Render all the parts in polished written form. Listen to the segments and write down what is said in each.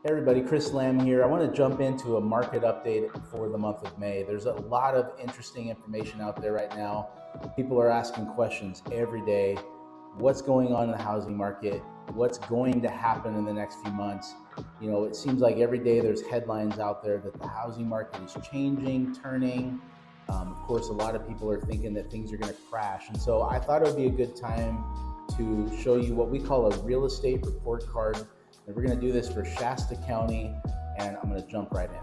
Hey everybody, Chris Lamm here. I want to jump into a market update for the month of May. There's a lot of interesting information out there right now. People are asking questions every day. What's going on in the housing market? What's going to happen in the next few months? You know, it seems like every day there's headlines out there that the housing market is changing, turning. Of course, a lot of people are thinking that things are going to crash. And so I thought it would be a good time to show you what we call a real estate report card. And we're going to do this for Shasta County, and I'm going to jump right in.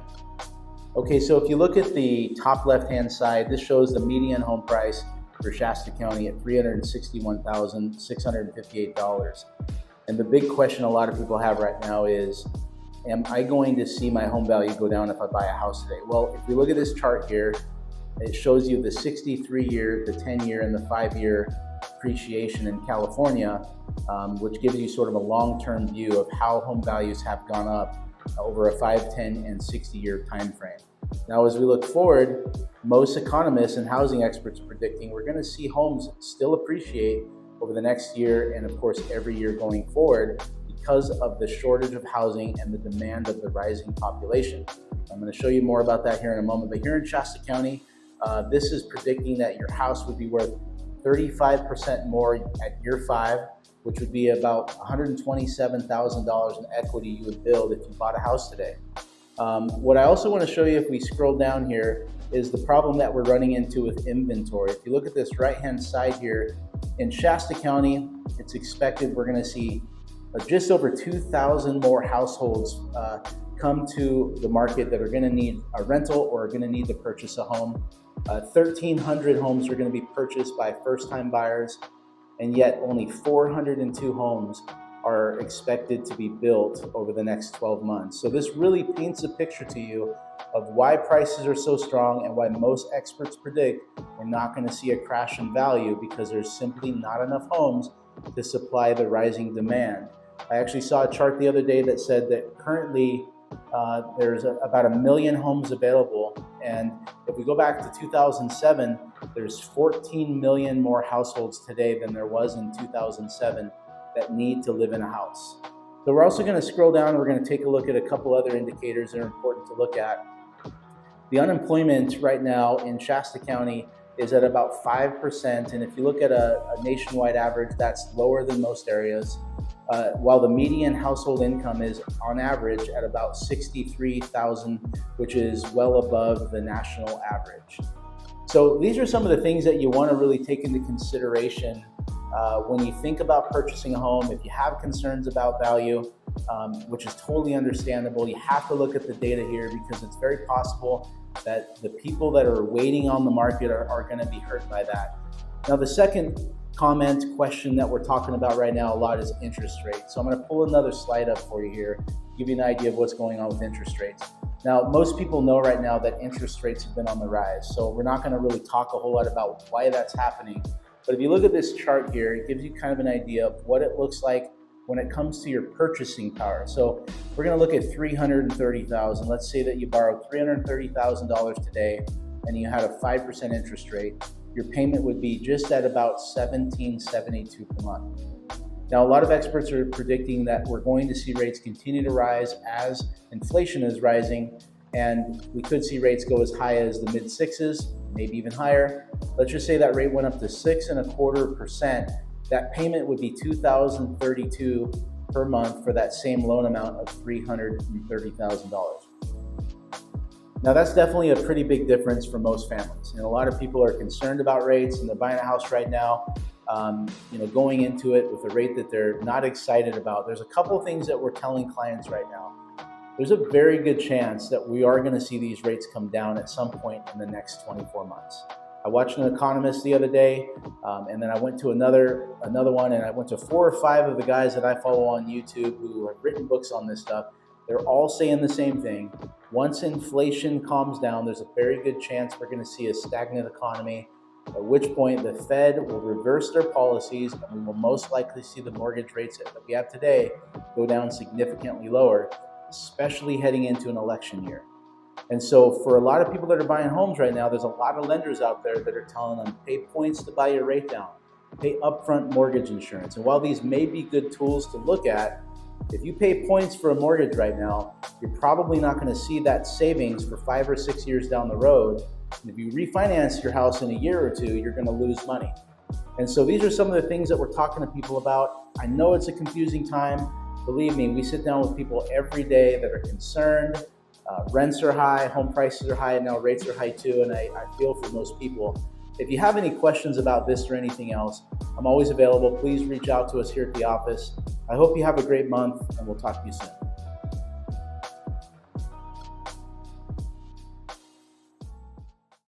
Okay, so if you look at the top left-hand side, this shows the median home price for Shasta County at $361,658. And the big question a lot of people have right now is, am I going to see my home value go down if I buy a house today? Well, if we look at this chart here, it shows you the 63-year, the 10-year, and the 5-year appreciation in California, which gives you sort of a long-term view of how home values have gone up over a 5, 10, and 60-year time frame. Now, as we look forward, most economists and housing experts are predicting we're going to see homes still appreciate over the next year and, of course, every year going forward because of the shortage of housing and the demand of the rising population. I'm going to show you more about that here in a moment, but here in Shasta County, this is predicting that your house would be worth 35% more at year 5, which would be about $127,000 in equity you would build if you bought a house today. What I also want to show you, if we scroll down here, is the problem that we're running into with inventory. If you look at this right-hand side here, in Shasta County, it's expected we're going to see just over 2,000 more households come to the market that are going to need a rental or are going to need to purchase a home. 1,300 homes are going to be purchased by first-time buyers, and yet only 402 homes are expected to be built over the next 12 months. So this really paints a picture to you of why prices are so strong and why most experts predict we're not going to see a crash in value, because there's simply not enough homes to supply the rising demand. I actually saw a chart the other day that said that currently there's about 1 million homes available, and if we go back to 2007, there's 14 million more households today than there was in 2007 that need to live in a house. So we're also going to scroll down and we're going to take a look at a couple other indicators that are important to look at. The unemployment right now in Shasta County is at about 5%, and if you look at a nationwide average, that's lower than most areas. While the median household income is on average at about $63,000, which is well above the national average. So these are some of the things that you want to really take into consideration when you think about purchasing a home. If you have concerns about value, which is totally understandable, you have to look at the data here, because it's very possible that the people that are waiting on the market are going to be hurt by that. Now, the second question that we're talking about right now a lot is interest rates. So I'm going to pull another slide up for you here, give you an idea of what's going on with interest rates. Now, most people know right now that interest rates have been on the rise, so we're not going to really talk a whole lot about why that's happening. But if you look at this chart here, it gives you kind of an idea of what it looks like when it comes to your purchasing power. So we're going to look at $330,000. Let's say that you borrowed $330,000 today and you had a 5% interest rate. Your payment would be just at about $1,772 per month. Now, a lot of experts are predicting that we're going to see rates continue to rise as inflation is rising, and we could see rates go as high as the mid-6s, maybe even higher. Let's just say that rate went up to 6.25%. That payment would be $2,032 per month for that same loan amount of $330,000. Now, that's definitely a pretty big difference for most families. And a lot of people are concerned about rates, and they're buying a house right now, going into it with a rate that they're not excited about. There's a couple of things that we're telling clients right now. There's a very good chance that we are going to see these rates come down at some point in the next 24 months. I watched an economist the other day, and then I went to another one, and I went to 4 or 5 of the guys that I follow on YouTube who have written books on this stuff. They're all saying the same thing. Once inflation calms down, there's a very good chance we're going to see a stagnant economy, at which point the Fed will reverse their policies, and we will most likely see the mortgage rates that we have today go down significantly lower, especially heading into an election year. And so for a lot of people that are buying homes right now, there's a lot of lenders out there that are telling them, pay points to buy your rate down, pay upfront mortgage insurance. And while these may be good tools to look at, If you pay points for a mortgage right now, you're probably not going to see that savings for 5 or 6 years down the road. And if you refinance your house in a year or two, you're going to lose money. And so these are some of the things that we're talking to people about. I know it's a confusing time. Believe me, we sit down with people every day that are concerned. Rents are high, home prices are high, and now rates are high too, and I feel for most people. If you have any questions about this or anything else, I'm always available. Please reach out to us here at the office. I hope you have a great month, and we'll talk to you soon.